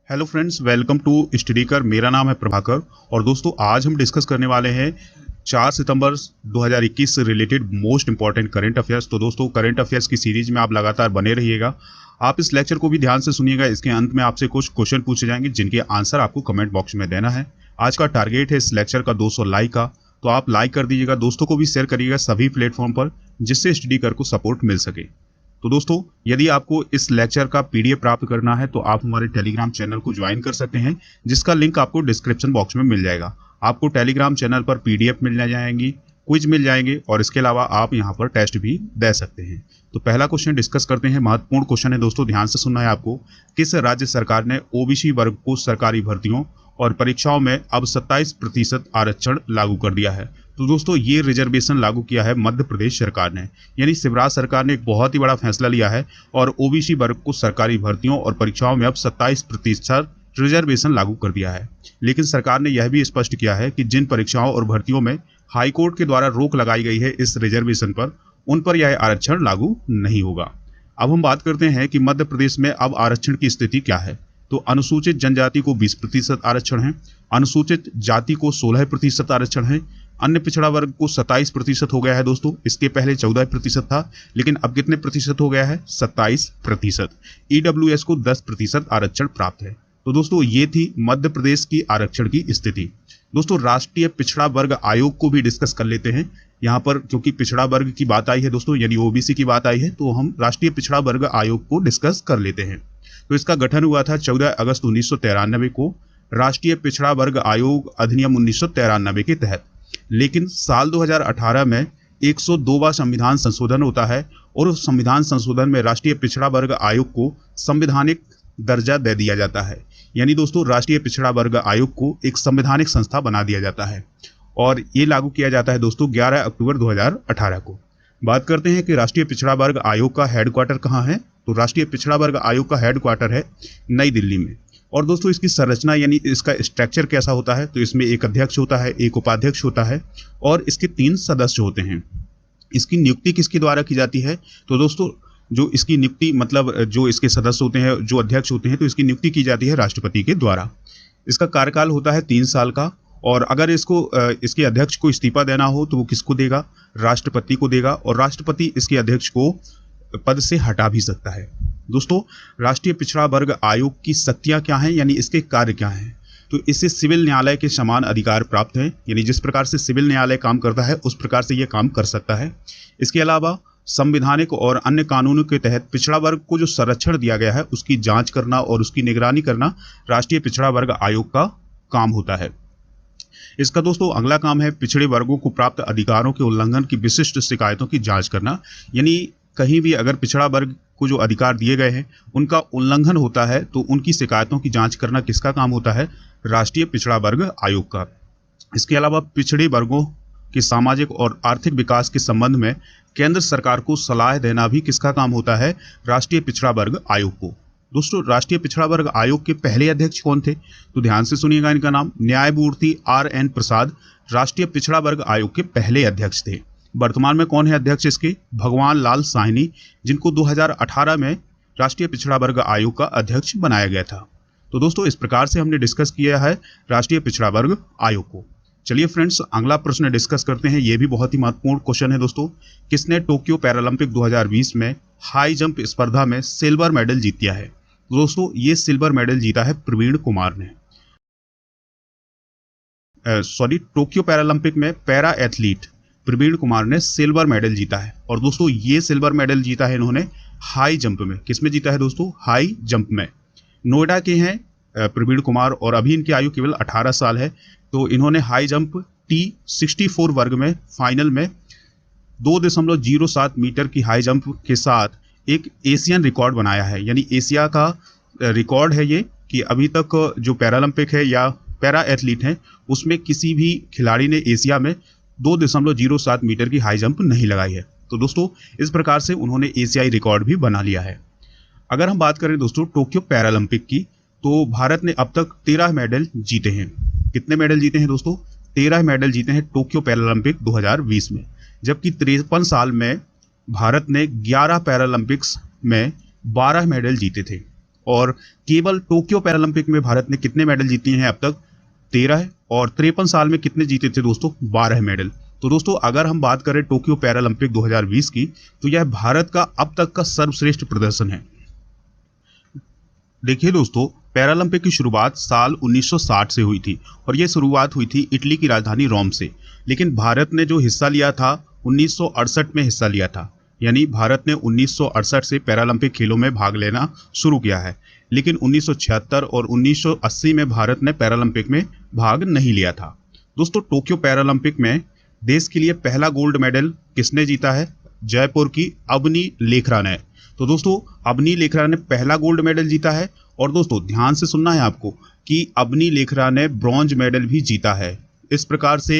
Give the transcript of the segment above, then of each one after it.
Hello friends, welcome to स्टडीकर। मेरा नाम है प्रभाकर और दोस्तों आज हम डिस्कस करने वाले हैं 4 सितंबर 2021 से related most important current affairs. तो दोस्तों करंट अफेयर्स की सीरीज में आप लगातार बने रहिएगा। आप इस लेक्चर को भी ध्यान से सुनिएगा। इसके अंत में आपसे कुछ क्वेश्चन पूछे जाएंगे जिनके आंसर आपको कमेंट बॉक्स में देना है। आज का टारगेट है इस लेक्चर का 200 लाइक का, तो आप लाइक कर दीजिएगा, दोस्तों को भी शेयर करिएगा सभी प्लेटफॉर्म पर, जिससे स्टडीकर को सपोर्ट मिल सके। तो दोस्तों यदि आपको इस लेक्चर का पीडीएफ प्राप्त करना है तो आप हमारे टेलीग्राम चैनल को ज्वाइन कर सकते हैं, जिसका लिंक आपको डिस्क्रिप्शन बॉक्स में मिल जाएगा। आपको टेलीग्राम चैनल पर पीडीएफ मिल जाएंगी, क्विज मिल जाएंगे और इसके अलावा आप यहां पर टेस्ट भी दे सकते हैं। तो पहला क्वेश्चन डिस्कस करते हैं। महत्वपूर्ण क्वेश्चन है दोस्तों, ध्यान से सुनना है आपको। किस राज्य सरकार ने ओबीसी वर्ग को सरकारी भर्तियों और परीक्षाओं में अब 27% आरक्षण लागू कर दिया है? तो दोस्तों ये रिजर्वेशन लागू किया है मध्य प्रदेश सरकार ने, यानी शिवराज सरकार ने एक बहुत ही बड़ा फैसला लिया है और ओबीसी वर्ग को सरकारी भर्तियों और परीक्षाओं में अब 27% रिजर्वेशन लागू कर दिया है। लेकिन सरकार ने यह भी स्पष्ट किया है कि जिन परीक्षाओं और भर्तियों में हाईकोर्ट के द्वारा रोक लगाई गई है इस रिजर्वेशन पर, उन पर यह आरक्षण लागू नहीं होगा। अब हम बात करते हैं कि मध्य प्रदेश में अब आरक्षण की स्थिति क्या है। तो अनुसूचित जनजाति को 20% आरक्षण है, अनुसूचित जाति को 16% आरक्षण है, अन्य पिछड़ा वर्ग को 27% हो गया है दोस्तों। इसके पहले 14% था, लेकिन अब कितने प्रतिशत हो गया है? 27%। ईडब्ल्यूएस को 10% आरक्षण प्राप्त है। तो दोस्तों ये थी मध्य प्रदेश की आरक्षण की स्थिति। दोस्तों राष्ट्रीय पिछड़ा वर्ग आयोग को भी डिस्कस कर लेते हैं यहाँ पर, क्योंकि पिछड़ा वर्ग की बात आई है दोस्तों, यानी ओबीसी की बात आई है, तो हम राष्ट्रीय पिछड़ा वर्ग आयोग को डिस्कस कर लेते हैं। तो इसका गठन हुआ था 14 अगस्त 1993 को राष्ट्रीय पिछड़ा वर्ग आयोग अधिनियम 1993 के तहत। लेकिन साल 2018 में 102वां संविधान संशोधन होता है और उस संविधान संशोधन में राष्ट्रीय पिछड़ा वर्ग आयोग को संवैधानिक दर्जा दे दिया जाता है। यानी दोस्तों राष्ट्रीय पिछड़ा वर्ग आयोग को एक संवैधानिक संस्था बना दिया जाता है और ये लागू किया जाता है दोस्तों 11 अक्टूबर 2018 को। बात करते हैं कि राष्ट्रीय पिछड़ा वर्ग आयोग का हेडक्वार्टर कहाँ है। तो राष्ट्रीय पिछड़ा वर्ग आयोग का हेडक्वार्टर है नई दिल्ली में। और दोस्तों इसकी संरचना यानी इसका स्ट्रक्चर कैसा होता है? तो इसमें एक अध्यक्ष होता है, एक उपाध्यक्ष होता है और इसके 3 सदस्य होते हैं। इसकी नियुक्ति किसके द्वारा की जाती है? तो दोस्तों जो इसकी नियुक्ति मतलब जो इसके सदस्य होते हैं, जो अध्यक्ष होते हैं, तो इसकी नियुक्ति की जाती है राष्ट्रपति के द्वारा। इसका कार्यकाल होता है 3 साल का और अगर इसके अध्यक्ष को इस्तीफा देना हो तो वो किसको देगा? राष्ट्रपति को देगा और राष्ट्रपति इसके अध्यक्ष को पद से हटा भी सकता है। दोस्तों राष्ट्रीय पिछड़ा वर्ग आयोग की शक्तियां क्या हैं, यानी इसके कार्य क्या हैं? तो इससे सिविल न्यायालय के समान अधिकार प्राप्त हैं, यानी जिस प्रकार से सिविल न्यायालय काम करता है उस प्रकार से यह काम कर सकता है। इसके अलावा संवैधानिक और अन्य कानूनों के तहत पिछड़ा वर्ग को जो संरक्षण दिया गया है उसकी जांच करना और उसकी निगरानी करना राष्ट्रीय पिछड़ा वर्ग आयोग का काम होता है। इसका दोस्तों अगला काम है पिछड़े वर्गों को प्राप्त अधिकारों के उल्लंघन की विशिष्ट शिकायतों की जांच करना। यानी कहीं भी अगर पिछड़ा वर्ग को जो अधिकार दिए गए हैं उनका उल्लंघन होता है तो उनकी शिकायतों की जांच करना किसका काम होता है? राष्ट्रीय पिछड़ा वर्ग आयोग का। इसके अलावा पिछड़े वर्गों के सामाजिक और आर्थिक विकास के संबंध में केंद्र सरकार को सलाह देना भी किसका काम होता है? राष्ट्रीय पिछड़ा वर्ग आयोग को। दोस्तों राष्ट्रीय पिछड़ा वर्ग आयोग के पहले अध्यक्ष कौन थे? तो ध्यान से सुनिएगा, इनका नाम न्यायमूर्ति RN प्रसाद राष्ट्रीय पिछड़ा वर्ग आयोग के पहले अध्यक्ष थे। वर्तमान में कौन है अध्यक्ष इसके? भगवान लाल साहनी, जिनको 2018 में राष्ट्रीय पिछड़ा वर्ग आयोग का अध्यक्ष बनाया गया था। तो दोस्तों इस प्रकार से हमने डिस्कस किया है राष्ट्रीय पिछड़ा वर्ग आयोग को। चलिए फ्रेंड्स अगला प्रश्न डिस्कस करते हैं। ये भी बहुत ही महत्वपूर्ण क्वेश्चन है दोस्तों। किसने टोक्यो पैरालंपिक 2020 में हाई जंप स्पर्धा में सिल्वर मेडल जीत लिया है? दोस्तों ये सिल्वर मेडल जीता है प्रवीण कुमार ने। टोक्यो पैरालंपिक में पैरा एथलीट प्रवीण कुमार ने सिल्वर मेडल जीता है और दोस्तों ये सिल्वर मेडल जीता है इन्होंने हाई जंप में। किसमें जीता है दोस्तों? हाई जंप में। नोएडा के हैं प्रवीण कुमार और अभी इनकी आयु केवल 18 साल है। तो इन्होंने हाई जंप T64 वर्ग में फाइनल में 2.07 मीटर की हाई जंप के साथ एक एशियन रिकॉर्ड बनाया है। यानी एशिया का रिकॉर्ड है ये कि अभी तक जो पैरालंपिक है या पैरा एथलीट हैं उसमें किसी भी खिलाड़ी ने एशिया में 2.07 मीटर की हाई जंप नहीं लगाई है। तो दोस्तों इस प्रकार से उन्होंने एशियाई रिकॉर्ड भी बना लिया है। अगर हम बात करें दोस्तों टोक्यो पैरालंपिक की, तो भारत ने अब तक 13 मेडल जीते हैं। कितने मेडल जीते हैं दोस्तों? 13 मेडल जीते हैं टोक्यो पैरालंपिक 2020 में। जबकि 53 साल में भारत ने 11 पैरालंपिक्स में 12 मेडल जीते थे और केवल टोक्यो पैरालंपिक में भारत ने कितने मेडल जीते हैं अब तक? 13 है। और 53 साल में कितने जीते थे दोस्तों? 12 मेडल। तो दोस्तों अगर हम बात करें टोक्यो पैरालंपिक 2020 की, तो यह भारत का अब तक का सर्वश्रेष्ठ प्रदर्शन है। देखिए दोस्तों, पैरालंपिक की शुरुआत साल 1960 से हुई थी और यह शुरुआत हुई थी इटली की राजधानी रोम से। लेकिन भारत ने जो हिस्सा लिया था 1968 में हिस्सा लिया था, यानी भारत ने 1968 से पैरालंपिक खेलों में भाग लेना शुरू किया है। लेकिन 1976 और 1980 में भारत ने पैरालंपिक में भाग नहीं लिया था। दोस्तों टोक्यो पैरालंपिक में देश के लिए पहला गोल्ड मेडल किसने जीता है? जयपुर की अवनी लेखरा ने। तो दोस्तों अवनी लेखरा ने पहला गोल्ड मेडल जीता है। और दोस्तों ध्यान से सुनना है आपको कि अवनी लेखरा ने ब्रॉन्ज मेडल भी जीता है। इस प्रकार से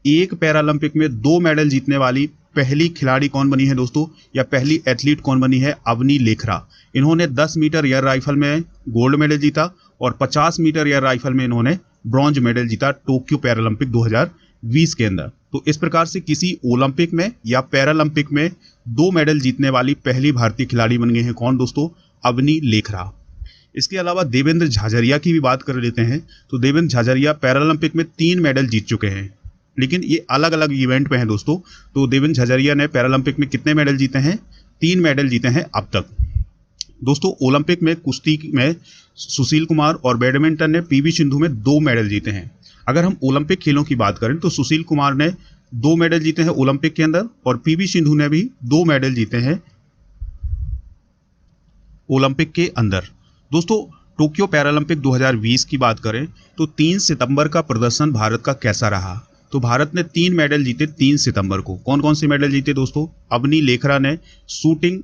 एक पैरालंपिक में 2 मेडल जीतने वाली पहली खिलाड़ी कौन बनी है दोस्तों, या पहली एथलीट कौन बनी है? अवनी लेखरा। इन्होंने 10 मीटर एयर राइफल में गोल्ड मेडल जीता और 50 मीटर एयर राइफल में इन्होंने ब्रॉन्ज मेडल जीता टोक्यो पैरालंपिक 2020 के अंदर। तो इस प्रकार से किसी ओलंपिक में या पैरालंपिक में 2 मेडल जीतने वाली पहली भारतीय खिलाड़ी बन गई है कौन दोस्तों? अवनी लेखरा। इसके अलावा देवेंद्र झाझरिया की भी बात कर लेते हैं। तो देवेंद्र झाझरिया पैरालंपिक में 3 मेडल जीत चुके हैं, लेकिन ये अलग अलग इवेंट में हैं दोस्तों। तो देवेंद्र झाझरिया ने पैरालंपिक में कितने मेडल जीते हैं? 3 मेडल जीते हैं अब तक। दोस्तों ओलंपिक में कुश्ती में सुशील कुमार और बैडमिंटन ने पीवी सिंधु में 2 मेडल जीते हैं। अगर हम ओलंपिक खेलों की बात करें तो सुशील कुमार ने 2 मेडल जीते हैं ओलंपिक के अंदर और पीवी सिंधु ने भी 2 मेडल जीते हैं ओलंपिक के अंदर। दोस्तों टोक्यो पैरालंपिक 2020 की बात करें तो 3 सितंबर का प्रदर्शन भारत का कैसा रहा? तो भारत ने 3 मेडल जीते 3 सितंबर को। कौन कौन से मेडल जीते दोस्तों? अवनी लेखरा ने शूटिंग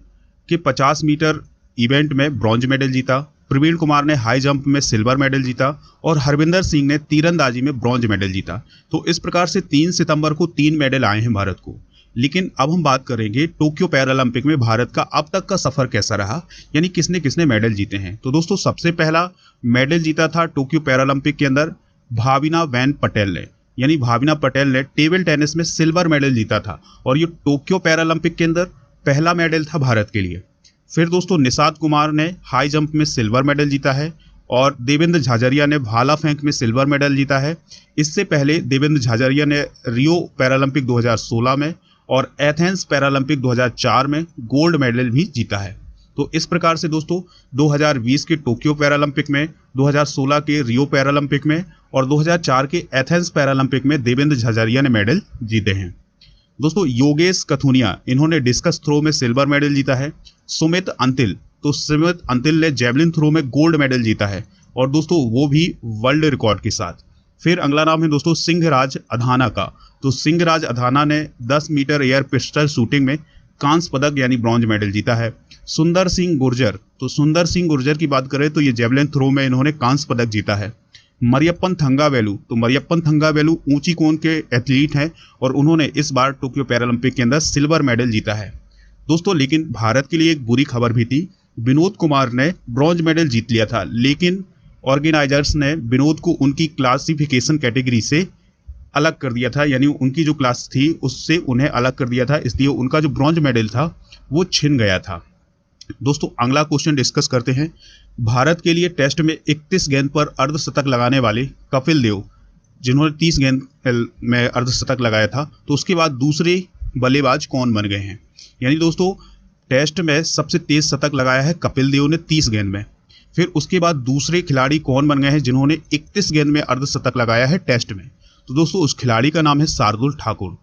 के 50 मीटर इवेंट में ब्रॉन्ज मेडल जीता, प्रवीण कुमार ने हाई जंप में सिल्वर मेडल जीता और हरविंदर सिंह ने तीरंदाजी में ब्रॉन्ज मेडल जीता। तो इस प्रकार से 3 सितंबर को 3 मेडल आए हैं भारत को। लेकिन अब हम बात करेंगे टोक्यो पैरालंपिक में भारत का अब तक का सफर कैसा रहा, यानी किसने किसने मेडल जीते हैं। तो दोस्तों सबसे पहला मेडल जीता था टोक्यो पैरालंपिक के अंदर भाविना वैन पटेल ने, यानी भाविना पटेल ने टेबल टेनिस में सिल्वर मेडल जीता था और ये टोक्यो पैरालंपिक के अंदर पहला मेडल था भारत के लिए। फिर दोस्तों निषाद कुमार ने हाई जंप में सिल्वर मेडल जीता है और देवेंद्र झाझरिया ने भाला फेंक में सिल्वर मेडल जीता है। इससे पहले देवेंद्र झाझरिया ने रियो पैरालंपिक 2016 में और एथेंस पैरालंपिक 2004 में गोल्ड मेडल भी जीता है। तो इस प्रकार से दोस्तों 2020 के टोक्यो पैरालंपिक में, 2016 के रियो पैरालंपिक में और 2004 के एथेंस पैरालंपिक में देवेंद्र झाझरिया ने मेडल जीते हैं। दोस्तों योगेश कथुनिया, इन्होंने डिस्कस थ्रो में सिल्वर मेडल जीता है। सुमित अंतिल, तो सुमित अंतिल ने जेवलिन थ्रो में गोल्ड मेडल जीता है और दोस्तों वो भी वर्ल्ड रिकॉर्ड के साथ। फिर अगला नाम है दोस्तों सिंहराज अधाना का। तो सिंहराज अधाना ने 10 मीटर एयर पिस्टल शूटिंग में कांस्य पदक यानी ब्रॉन्ज मेडल जीता है। सुंदर सिंह गुर्जर, तो सुंदर सिंह गुर्जर की बात करें तो ये जेवलिन थ्रो में इन्होंने कांस्य पदक जीता है। मरियप्पन थंगावेलु, तो मरियप्पन थंगावेलु ऊंची कोन के एथलीट हैं और उन्होंने इस बार टोक्यो पैरालंपिक के अंदर सिल्वर मेडल जीता है। दोस्तों लेकिन भारत के लिए एक बुरी खबर भी थी, विनोद कुमार ने ब्रॉन्ज मेडल जीत लिया था, लेकिन ऑर्गेनाइजर्स ने विनोद को उनकी क्लासिफिकेशन कैटेगरी से अलग कर दिया था, यानी उनकी जो क्लास थी उससे उन्हें अलग कर दिया था, इसलिए उनका जो ब्रॉन्ज मेडल था वो छिन गया था। दोस्तों अगला क्वेश्चन डिस्कस करते हैं। भारत के लिए टेस्ट में 31 गेंद पर अर्धशतक लगाने वाले कपिल देव, जिन्होंने 30 गेंद में अर्धशतक लगाया था, तो उसके बाद दूसरे बल्लेबाज कौन बन गए हैं। यानी दोस्तों टेस्ट में सबसे तेज शतक लगाया है कपिल देव ने 30 गेंद में। फिर उसके बाद दूसरे खिलाड़ी कौन बन गए हैं जिन्होंने 31 गेंद में अर्धशतक लगाया है टेस्ट में। तो दोस्तों उस खिलाड़ी का नाम है शार्दुल ठाकुर।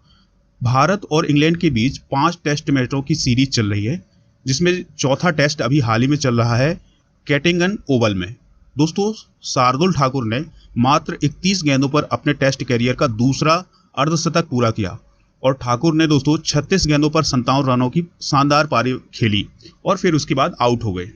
भारत और इंग्लैंड के बीच 5 टेस्ट मैचों की सीरीज चल रही है, जिसमें चौथा टेस्ट अभी हाल ही में चल रहा है कैटिंगन ओवल में। दोस्तों शार्दुल ठाकुर ने मात्र 31 गेंदों पर अपने टेस्ट कैरियर का दूसरा अर्धशतक पूरा किया और ठाकुर ने दोस्तों 36 गेंदों पर 57 रनों की शानदार पारी खेली और फिर उसके बाद आउट हो गए।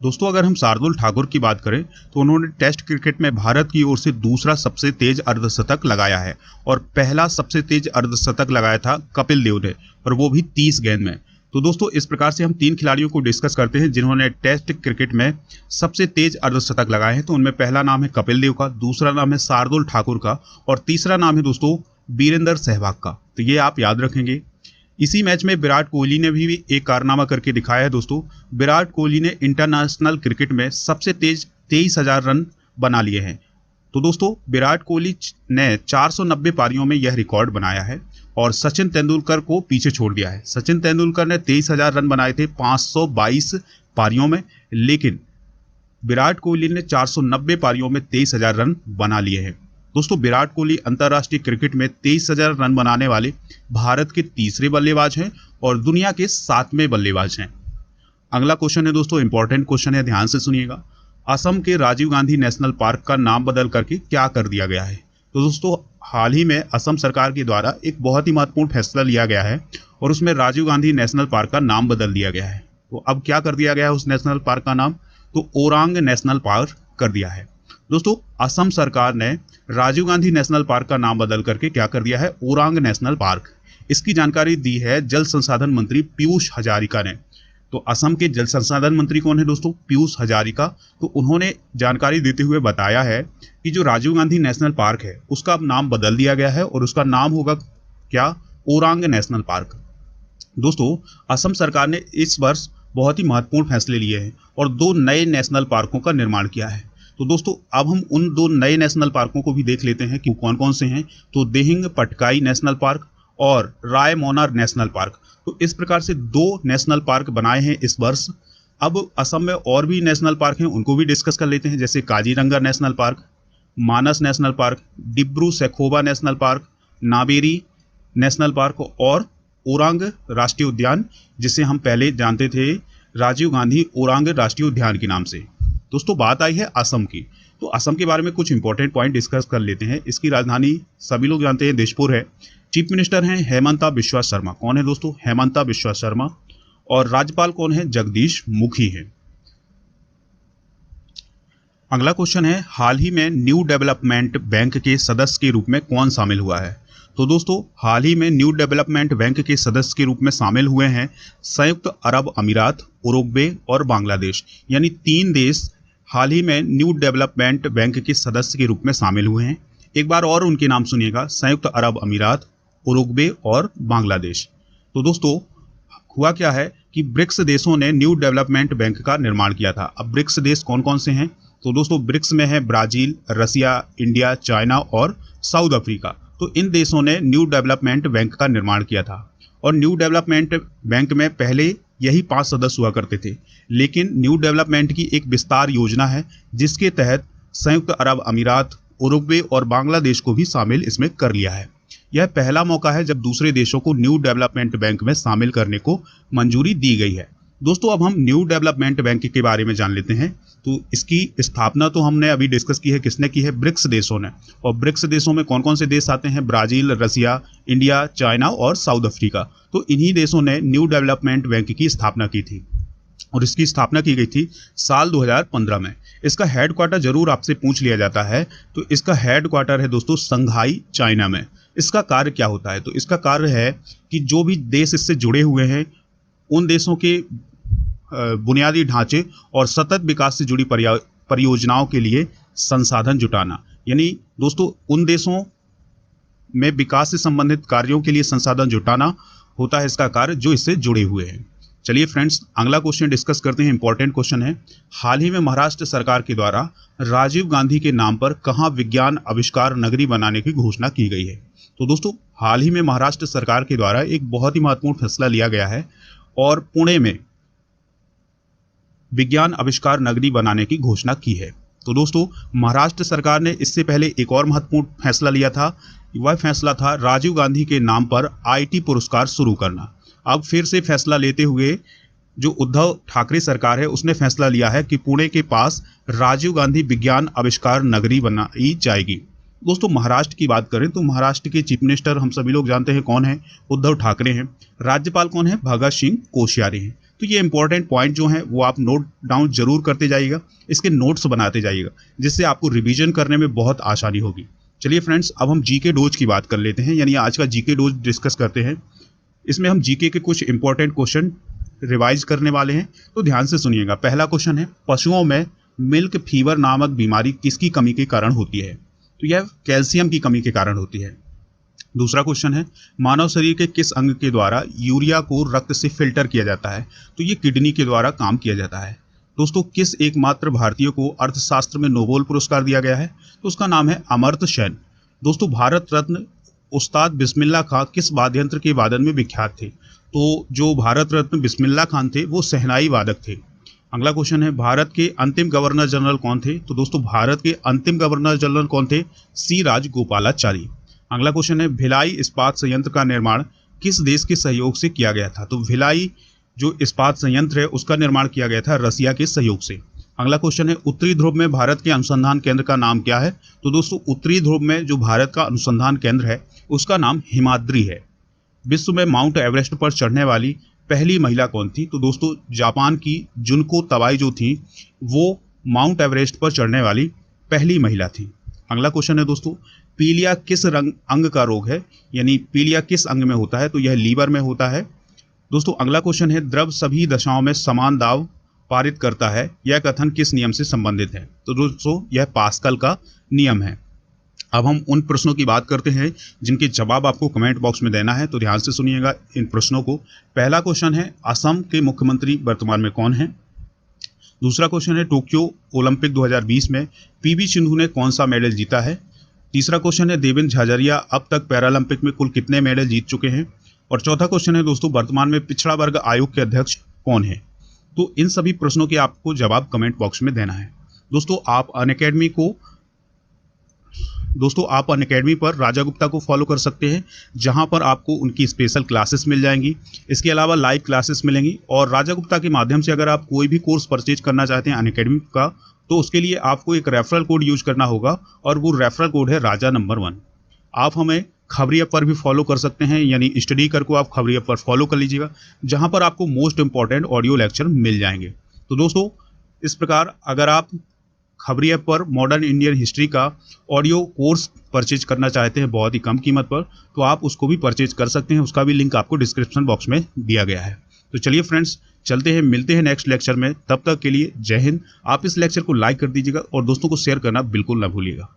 दोस्तों अगर हम शार्दुल ठाकुर की बात करें तो उन्होंने टेस्ट क्रिकेट में भारत की ओर से दूसरा सबसे तेज अर्धशतक लगाया है और पहला सबसे तेज अर्धशतक लगाया था कपिल देव ने, और वो भी 30 गेंद में। तो दोस्तों इस प्रकार से हम 3 खिलाड़ियों को डिस्कस करते हैं जिन्होंने टेस्ट क्रिकेट में सबसे तेज अर्धशतक लगाए हैं। तो उनमें पहला नाम है कपिल देव का, दूसरा नाम है शार्दुल ठाकुर का और तीसरा नाम है दोस्तों वीरेंद्र सहवाग का। तो ये आप याद रखेंगे। इसी मैच में विराट कोहली ने भी एक कारनामा करके दिखाया है दोस्तों। विराट कोहली ने इंटरनेशनल क्रिकेट में सबसे तेज 23,000 रन बना लिए हैं। तो दोस्तों विराट कोहली ने 490 पारियों में यह रिकॉर्ड बनाया है और सचिन तेंदुलकर को पीछे छोड़ दिया है। सचिन तेंदुलकर ने 23,000 रन बनाए थे 522 पारियों में, लेकिन विराट कोहली ने 490 पारियों में 23,000 रन बना लिए हैं। दोस्तों विराट कोहली अंतर्राष्ट्रीय क्रिकेट में 23,000 रन बनाने वाले भारत के तीसरे बल्लेबाज हैं और दुनिया के 7वें बल्लेबाज हैं। अगला क्वेश्चन है दोस्तों, इंपॉर्टेंट क्वेश्चन है, ध्यान से सुनिएगा। असम के राजीव गांधी नेशनल पार्क का नाम बदल करके क्या कर दिया गया है? तो दोस्तों हाल ही में असम सरकार के द्वारा एक बहुत ही महत्वपूर्ण फैसला लिया गया है और उसमें राजीव गांधी नेशनल पार्क का नाम बदल दिया गया है। तो अब क्या कर दिया गया है उस नेशनल पार्क का नाम? तो ओरांग नेशनल पार्क कर दिया है। दोस्तों असम सरकार ने राजीव गांधी नेशनल पार्क का नाम बदल करके क्या कर दिया है? Orang national park. इसकी जानकारी दी है जल संसाधन मंत्री पीयूष हजारिका ने। तो असम के जल संसाधन मंत्री कौन है दोस्तों? पीयूष हजारिका। तो उन्होंने जानकारी देते हुए बताया है कि जो राजीव गांधी नेशनल पार्क है उसका अब नाम बदल दिया गया है और उसका नाम होगा क्या? Orang national park. दोस्तों असम सरकार ने इस वर्ष बहुत ही महत्वपूर्ण फैसले लिए हैं और 2 नए नेशनल पार्कों का निर्माण किया है। तो दोस्तों अब हम उन 2 नए नेशनल पार्कों को भी देख लेते हैं कि कौन कौन से हैं। तो दिहिंग पटकाई नेशनल पार्क और रायमोना नेशनल पार्क। तो इस प्रकार से 2 नेशनल पार्क बनाए हैं इस वर्ष। अब असम में और भी नेशनल पार्क हैं, उनको भी डिस्कस कर लेते हैं, जैसे Kaziranga national park, Manas national park, Dibru Saikhowa national park, Nameri national park और ओरांग राष्ट्रीय उद्यान, जिसे हम पहले जानते थे राजीव गांधी ओरांग राष्ट्रीय उद्यान के नाम से। दोस्तों बात आई है असम की, तो असम के बारे में कुछ इंपॉर्टेंट पॉइंट डिस्कस कर लेते हैं। इसकी राजधानी सभी लोग जानते हैं दिसपुर है। चीफ मिनिस्टर हैं हेमंता बिश्वा शर्मा। कौन है दोस्तों? हेमंता बिश्वा शर्मा। और राज्यपाल कौन है? जगदीश मुखी हैं। अगला क्वेश्चन है, हाल ही में न्यू डेवलपमेंट बैंक के सदस्य के रूप में कौन शामिल हुआ है? तो दोस्तों हाल ही में न्यू डेवलपमेंट बैंक के सदस्य के रूप में शामिल हुए हैं संयुक्त अरब अमीरात, उरुग्वे और बांग्लादेश। यानी 3 देश हाल ही में न्यू डेवलपमेंट बैंक के सदस्य के रूप में शामिल हुए हैं। एक बार और उनके नाम सुनिएगा, संयुक्त अरब अमीरात, उरुग्वे और बांग्लादेश। तो दोस्तों हुआ क्या है कि ब्रिक्स देशों ने न्यू डेवलपमेंट बैंक का निर्माण किया था। अब ब्रिक्स देश कौन कौन से हैं? तो दोस्तों ब्रिक्स में है ब्राजील, रसिया, इंडिया, चाइना और साउथ अफ्रीका। तो इन देशों ने न्यू डेवलपमेंट बैंक का निर्माण किया था और न्यू डेवलपमेंट बैंक में पहले यही 5 सदस्य हुआ करते थे, लेकिन न्यू डेवलपमेंट की एक विस्तार योजना है जिसके तहत संयुक्त अरब अमीरात, उरुग्वे और बांग्लादेश को भी शामिल इसमें कर लिया है। यह पहला मौका है जब दूसरे देशों को न्यू डेवलपमेंट बैंक में शामिल करने को मंजूरी दी गई है। दोस्तों अब हम न्यू डेवलपमेंट बैंक के बारे में जान लेते हैं। तो इसकी स्थापना तो हमने अभी डिस्कस की है, किसने की है? ब्रिक्स देशों ने। और ब्रिक्स देशों में कौन कौन से देश आते हैं? ब्राजील, रसिया, इंडिया, चाइना और साउथ अफ्रीका। तो इन्हीं देशों ने न्यू डेवलपमेंट बैंक की स्थापना की थी और इसकी स्थापना की गई थी साल 2015 में। इसका हेडक्वार्टर जरूर आपसे पूछ लिया जाता है, तो इसका हेडक्वार्टर है दोस्तों संघाई, चाइना में। इसका कार्य क्या होता है? तो इसका कार्य है कि जो भी देश इससे जुड़े हुए हैं उन देशों के बुनियादी ढांचे और सतत विकास से जुड़ी परियोजनाओं के लिए संसाधन जुटाना। यानी दोस्तों उन देशों में विकास से संबंधित कार्यों के लिए संसाधन जुटाना होता है इसका कार्य, जो इससे जुड़े हुए हैं। चलिए फ्रेंड्स अगला क्वेश्चन डिस्कस करते हैं। इंपॉर्टेंट क्वेश्चन है, हाल ही में महाराष्ट्र सरकार के द्वारा राजीव गांधी के नाम पर कहां विज्ञान आविष्कार नगरी बनाने की घोषणा की गई है? तो दोस्तों हाल ही में महाराष्ट्र सरकार के द्वारा एक बहुत ही महत्वपूर्ण फैसला लिया गया है और पुणे में विज्ञान आविष्कार नगरी बनाने की घोषणा की है। तो दोस्तों महाराष्ट्र सरकार ने इससे पहले एक और महत्वपूर्ण फैसला लिया था। वह फैसला था राजीव गांधी के नाम पर आईटी पुरस्कार शुरू करना। अब फिर से फैसला लेते हुए जो उद्धव ठाकरे सरकार है उसने फैसला लिया है कि पुणे के पास राजीव गांधी विज्ञान आविष्कार नगरी बनाई जाएगी। दोस्तों महाराष्ट्र की बात करें तो महाराष्ट्र के चीफ मिनिस्टर हम सभी लोग जानते हैं कौन है? उद्धव ठाकरे हैं। राज्यपाल कौन है? भगत सिंह कोश्यारी हैं। तो ये इंपॉर्टेंट पॉइंट जो हैं वो आप नोट डाउन जरूर करते जाइएगा, इसके नोट्स बनाते जाइएगा, जिससे आपको रिवीजन करने में बहुत आसानी होगी। चलिए फ्रेंड्स अब हम जीके डोज की बात कर लेते हैं, यानी आज का जीके डोज डिस्कस करते हैं। इसमें हम जीके के कुछ इंपॉर्टेंट क्वेश्चन रिवाइज करने वाले हैं, तो ध्यान से सुनिएगा। पहला क्वेश्चन है, पशुओं में मिल्क फीवर नामक बीमारी किसकी कमी के कारण होती है? तो यह कैल्शियम की कमी के कारण होती है। दूसरा क्वेश्चन है, मानव शरीर के किस अंग के द्वारा यूरिया को रक्त से फिल्टर किया जाता है? तो ये किडनी के द्वारा काम किया जाता है। दोस्तों, किस एकमात्र भारतीय को अर्थशास्त्र में नोबेल पुरस्कार दिया गया है? तो उसका नाम है अमर्त्य सेन। दोस्तों, भारत रत्न उस्ताद बिस्मिल्लाह खां किस वाद्य यंत्र के वादन में विख्यात थे? तो जो भारत रत्न बिस्मिल्लाह खान थे वो शहनाई वादक थे। अगला क्वेश्चन है, भारत के अंतिम गवर्नर जनरल कौन थे? तो दोस्तों, भारत के अंतिम गवर्नर जनरल कौन थे? सी राजगोपालाचारी। अगला क्वेश्चन है, भिलाई इस्पात संयंत्र का निर्माण किस देश के सहयोग से किया गया था? तो भिलाई जो इस्पात संयंत्र है उसका निर्माण किया गया था रसिया के सहयोग से। अगला क्वेश्चन है, उत्तरी ध्रुव में भारत के अनुसंधान केंद्र का नाम क्या है? तो दोस्तों, उत्तरी ध्रुव में जो भारत का अनुसंधान केंद्र है उसका नाम हिमाद्री है। विश्व में माउंट एवरेस्ट पर चढ़ने वाली पहली महिला कौन थी? तो दोस्तों, जापान की जुनको तवाई जो थी वो माउंट एवरेस्ट पर चढ़ने वाली पहली महिला थी। अगला क्वेश्चन है दोस्तों, पीलिया किस अंग का रोग है? यानी पीलिया किस अंग में होता है? तो यह लीवर में होता है। दोस्तों, अगला क्वेश्चन है, द्रव सभी दशाओं में समान दाब पारित करता है, यह कथन किस नियम से संबंधित है? तो दोस्तों, यह पास्कल का नियम है। अब हम उन प्रश्नों की बात करते हैं जिनके जवाब आपको कमेंट बॉक्स में देना है, तो ध्यान से सुनिएगा इन प्रश्नों को। पहला क्वेश्चन है, असम के मुख्यमंत्री वर्तमान में कौन है? दूसरा क्वेश्चन है, टोक्यो ओलंपिक 2020 में पीवी सिंधु ने कौन सा मेडल जीता है? तीसरा क्वेश्चन है, देवेंद्र झाझरिया अब तक पैरालंपिक में कुल कितने मेडल जीत चुके हैं? और चौथा क्वेश्चन है दोस्तों, वर्तमान में पिछड़ा वर्ग आयोग के अध्यक्ष कौन है? तो इन सभी प्रश्नों के आपको जवाब कमेंट बॉक्स में देना है। दोस्तों, आप अनअकैडमी पर राजा गुप्ता को फॉलो कर सकते हैं, जहां पर आपको उनकी स्पेशल क्लासेस मिल जाएंगी। इसके अलावा लाइव क्लासेस मिलेंगी, और राजा गुप्ता के माध्यम से अगर आप कोई भी कोर्स परचेज करना चाहते हैं अनअकैडमी का, तो उसके लिए आपको एक रेफरल कोड यूज करना होगा, और वो रेफरल कोड है राजा नंबर 1। आप हमें खबरी ऐप पर भी फॉलो कर सकते हैं, यानी स्टडी कर को आप खबरी ऐप पर फॉलो कर लीजिएगा, जहां पर आपको मोस्ट इंपॉर्टेंट ऑडियो लेक्चर मिल जाएंगे। तो दोस्तों, इस प्रकार अगर आप खबरी ऐप पर मॉडर्न इंडियन हिस्ट्री का ऑडियो कोर्स परचेज करना चाहते हैं बहुत ही कम कीमत पर, तो आप उसको भी परचेज कर सकते हैं। उसका भी लिंक आपको डिस्क्रिप्शन बॉक्स में दिया गया है। तो चलिए फ्रेंड्स, चलते हैं, मिलते हैं नेक्स्ट लेक्चर में। तब तक के लिए जय हिंद। आप इस लेक्चर को लाइक कर दीजिएगा और दोस्तों को शेयर करना बिल्कुल ना भूलिएगा।